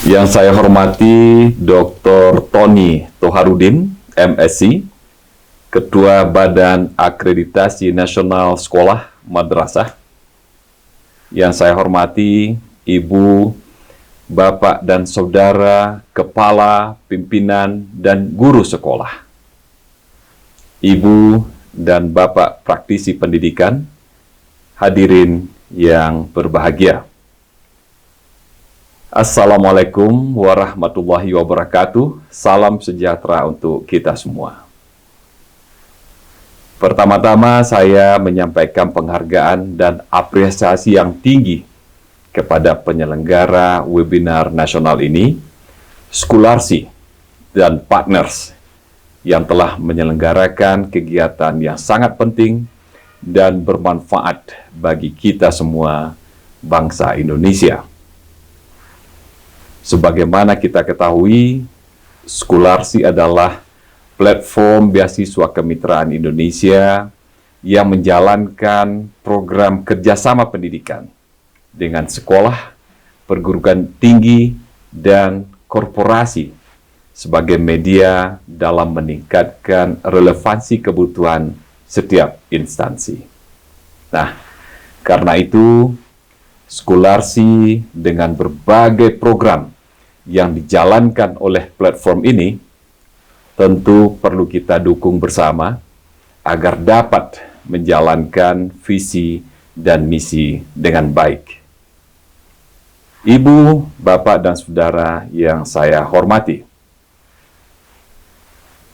Yang saya hormati Dr. Tony Toharudin, MSc, Ketua Badan Akreditasi Nasional Sekolah Madrasah. Yang saya hormati Ibu, Bapak dan Saudara, Kepala, Pimpinan, dan Guru Sekolah. Ibu dan Bapak praktisi pendidikan, hadirin yang berbahagia. Assalamualaikum warahmatullahi wabarakatuh. Salam sejahtera untuk kita semua. Pertama-tama saya menyampaikan penghargaan dan apresiasi yang tinggi kepada penyelenggara webinar nasional ini, Scholarsi dan partners yang telah menyelenggarakan kegiatan yang sangat penting dan bermanfaat bagi kita semua bangsa Indonesia. Sebagaimana kita ketahui, Scholarsi adalah platform beasiswa kemitraan Indonesia yang menjalankan program kerjasama pendidikan dengan sekolah, perguruan tinggi, dan korporasi sebagai media dalam meningkatkan relevansi kebutuhan setiap instansi. Nah, karena itu, Scholarsi dengan berbagai program yang dijalankan oleh platform ini tentu perlu kita dukung bersama agar dapat menjalankan visi dan misi dengan baik. Ibu, Bapak, dan Saudara yang saya hormati,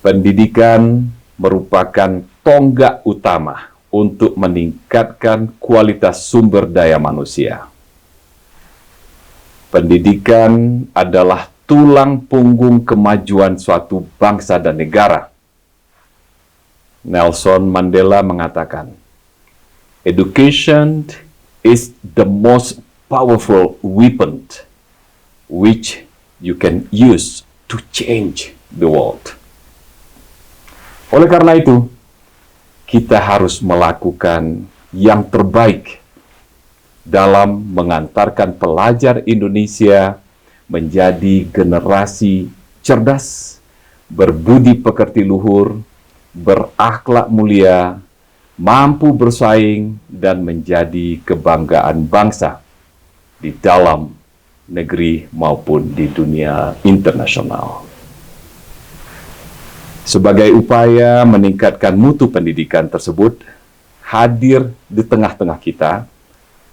pendidikan merupakan tonggak utama untuk meningkatkan kualitas sumber daya manusia. Pendidikan adalah tulang punggung kemajuan suatu bangsa dan negara. Nelson Mandela mengatakan, "Education is the most powerful weapon which you can use to change the world." Oleh karena itu, kita harus melakukan yang terbaik dalam mengantarkan pelajar Indonesia menjadi generasi cerdas, berbudi pekerti luhur, berakhlak mulia, mampu bersaing, dan menjadi kebanggaan bangsa di dalam negeri maupun di dunia internasional. Sebagai upaya meningkatkan mutu pendidikan tersebut, hadir di tengah-tengah kita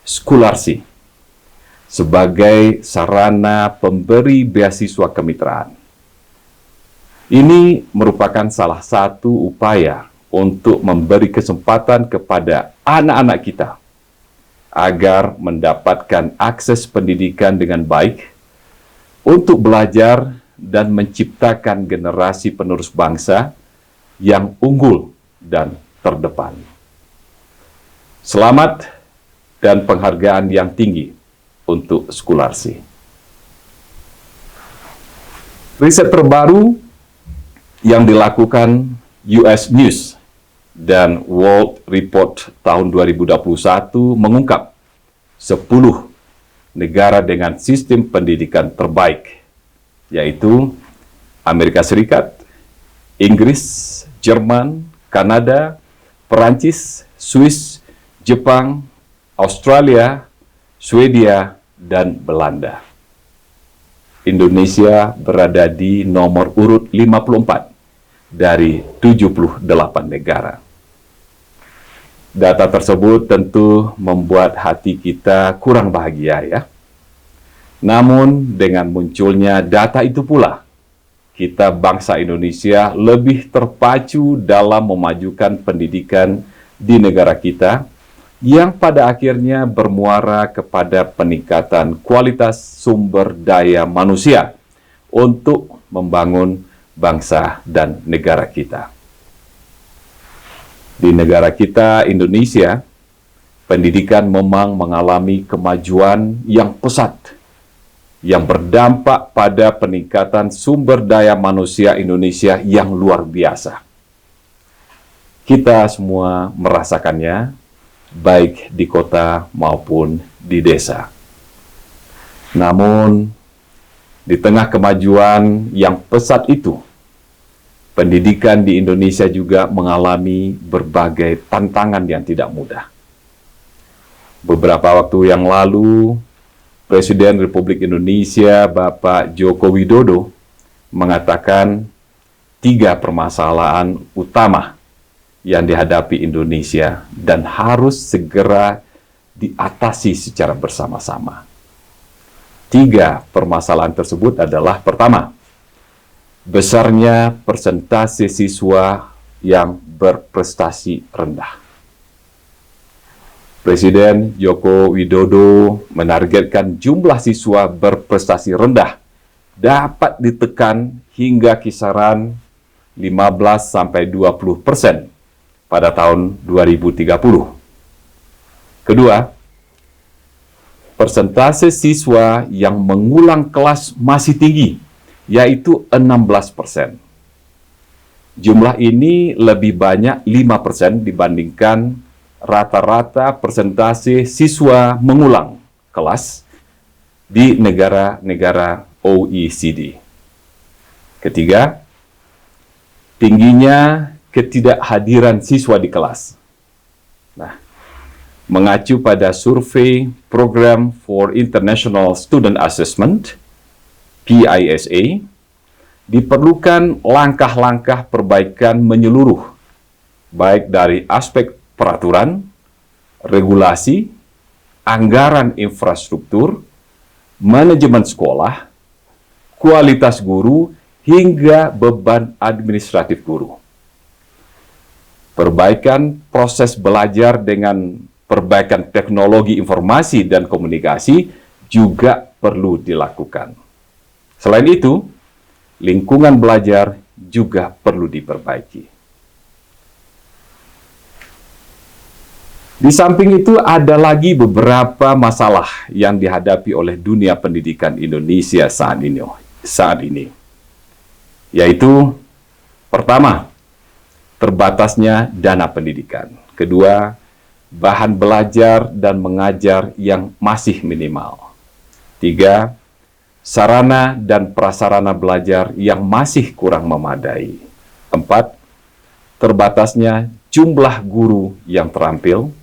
Scholarsi sebagai sarana pemberi beasiswa kemitraan. Ini merupakan salah satu upaya untuk memberi kesempatan kepada anak-anak kita agar mendapatkan akses pendidikan dengan baik untuk belajar dan menciptakan generasi penerus bangsa yang unggul dan terdepan. Selamat dan penghargaan yang tinggi untuk Scholarsi. Riset terbaru yang dilakukan US News dan World Report tahun 2021 mengungkap 10 negara dengan sistem pendidikan terbaik, yaitu Amerika Serikat, Inggris, Jerman, Kanada, Perancis, Swiss, Jepang, Australia, Swedia, dan Belanda. Indonesia berada di nomor urut 54 dari 78 negara. Data tersebut tentu membuat hati kita kurang bahagia ya. Namun dengan munculnya data itu pula, kita bangsa Indonesia lebih terpacu dalam memajukan pendidikan di negara kita, yang pada akhirnya bermuara kepada peningkatan kualitas sumber daya manusia untuk membangun bangsa dan negara kita. Di negara kita, Indonesia, pendidikan memang mengalami kemajuan yang pesat, yang berdampak pada peningkatan sumber daya manusia Indonesia yang luar biasa. Kita semua merasakannya, baik di kota maupun di desa. Namun, Di tengah kemajuan yang pesat itu, pendidikan di Indonesia juga mengalami berbagai tantangan yang tidak mudah. Beberapa waktu yang lalu, Presiden Republik Indonesia Bapak Joko Widodo mengatakan 3 permasalahan utama yang dihadapi Indonesia dan harus segera diatasi secara bersama-sama. 3 permasalahan tersebut adalah: pertama, besarnya persentase siswa yang berprestasi rendah. Presiden Joko Widodo menargetkan jumlah siswa berprestasi rendah dapat ditekan hingga kisaran 15-20% pada tahun 2030. Kedua, persentase siswa yang mengulang kelas masih tinggi, yaitu 16%. Jumlah ini lebih banyak 5% dibandingkan rata-rata persentase siswa mengulang kelas di negara-negara OECD. Ketiga, tingginya ketidakhadiran siswa di kelas. Nah, mengacu pada survei Program for International Student Assessment, PISA, diperlukan langkah-langkah perbaikan menyeluruh, baik dari aspek peraturan, regulasi, anggaran infrastruktur, manajemen sekolah, kualitas guru, hingga beban administratif guru. Perbaikan proses belajar dengan perbaikan teknologi informasi dan komunikasi juga perlu dilakukan. Selain itu, lingkungan belajar juga perlu diperbaiki. Di samping itu, ada lagi beberapa masalah yang dihadapi oleh dunia pendidikan Indonesia saat ini. Yaitu, pertama, terbatasnya dana pendidikan. Kedua, bahan belajar dan mengajar yang masih minimal. 3, sarana dan prasarana belajar yang masih kurang memadai. 4, terbatasnya jumlah guru yang terampil.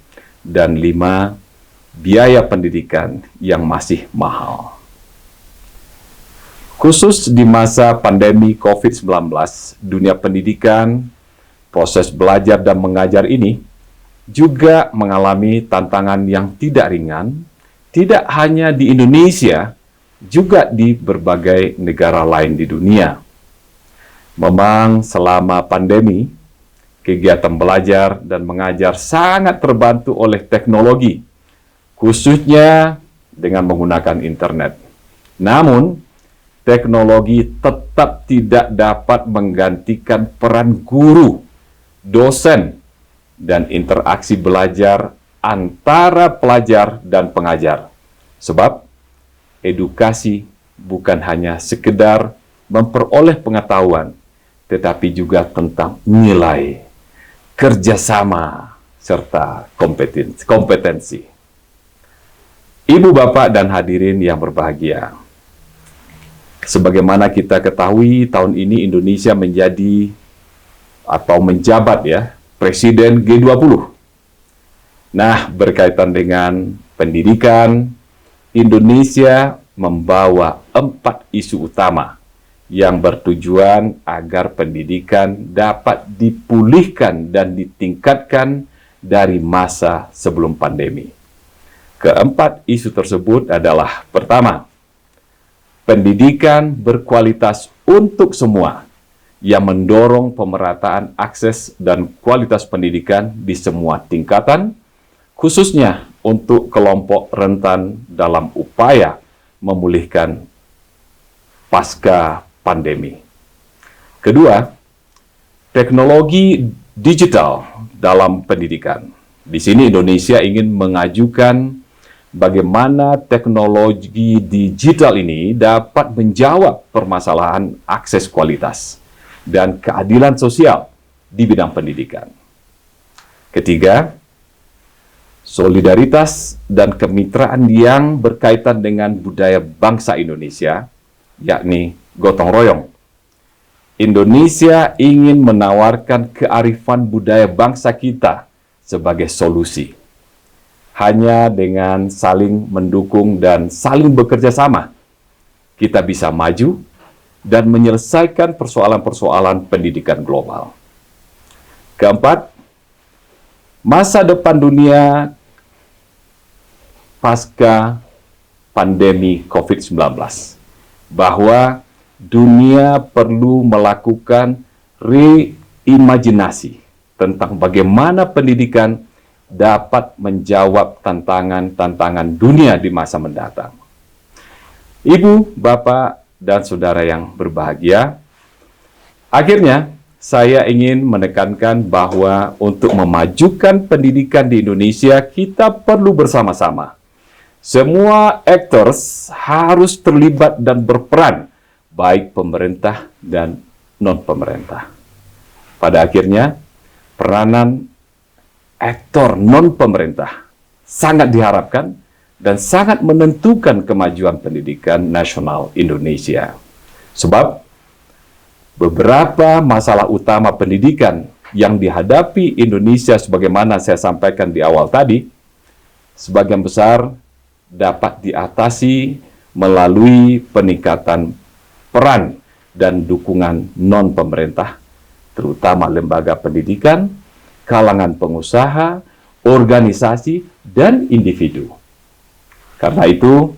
Dan 5, biaya pendidikan yang masih mahal. Khusus di masa pandemi COVID-19, dunia pendidikan, proses belajar dan mengajar ini juga mengalami tantangan yang tidak ringan, tidak hanya di Indonesia, juga di berbagai negara lain di dunia. Memang selama pandemi, kegiatan belajar dan mengajar sangat terbantu oleh teknologi, khususnya dengan menggunakan internet. Namun, teknologi tetap tidak dapat menggantikan peran guru, dosen, dan interaksi belajar antara pelajar dan pengajar. Sebab, edukasi bukan hanya sekedar memperoleh pengetahuan, tetapi juga tentang nilai, kerjasama, serta kompetensi. Ibu, bapak, dan hadirin yang berbahagia, sebagaimana kita ketahui, tahun ini Indonesia menjadi atau menjabat Presiden G20. Nah, berkaitan dengan pendidikan, Indonesia membawa 4 isu utama yang bertujuan agar pendidikan dapat dipulihkan dan ditingkatkan dari masa sebelum pandemi. Keempat isu tersebut adalah: pertama, pendidikan berkualitas untuk semua, yang mendorong pemerataan akses dan kualitas pendidikan di semua tingkatan, khususnya untuk kelompok rentan dalam upaya memulihkan pasca pandemi. Kedua, teknologi digital dalam pendidikan. Di sini Indonesia ingin mengajukan bagaimana teknologi digital ini dapat menjawab permasalahan akses kualitas dan keadilan sosial di bidang pendidikan. Ketiga, solidaritas dan kemitraan yang berkaitan dengan budaya bangsa Indonesia, yakni gotong royong. Indonesia ingin menawarkan kearifan budaya bangsa kita sebagai solusi. Hanya dengan saling mendukung dan saling bekerja sama, kita bisa maju dan menyelesaikan persoalan-persoalan pendidikan global. Keempat, masa depan dunia pasca pandemi COVID-19, bahwa dunia perlu melakukan reimajinasi tentang bagaimana pendidikan dapat menjawab tantangan-tantangan dunia di masa mendatang. Ibu, Bapak, dan Saudara yang berbahagia, akhirnya saya ingin menekankan bahwa untuk memajukan pendidikan di Indonesia, kita perlu bersama-sama. Semua actors harus terlibat dan berperan, baik pemerintah dan non-pemerintah. Pada akhirnya, peranan aktor non-pemerintah sangat diharapkan dan sangat menentukan kemajuan pendidikan nasional Indonesia. Sebab beberapa masalah utama pendidikan yang dihadapi Indonesia sebagaimana saya sampaikan di awal tadi, sebagian besar dapat diatasi melalui peningkatan peran dan dukungan non-pemerintah, terutama lembaga pendidikan, kalangan pengusaha, organisasi, dan individu. Karena itu,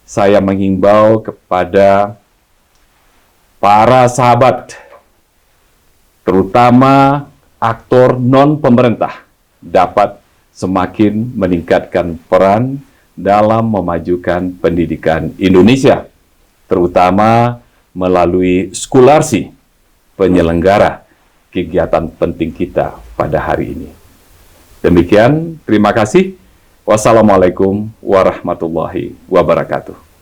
saya menghimbau kepada para sahabat, terutama aktor non-pemerintah, dapat semakin meningkatkan peran dalam memajukan pendidikan Indonesia, terutama melalui Scholarsi, penyelenggara kegiatan penting kita pada hari ini. Demikian, terima kasih. Wassalamualaikum warahmatullahi wabarakatuh.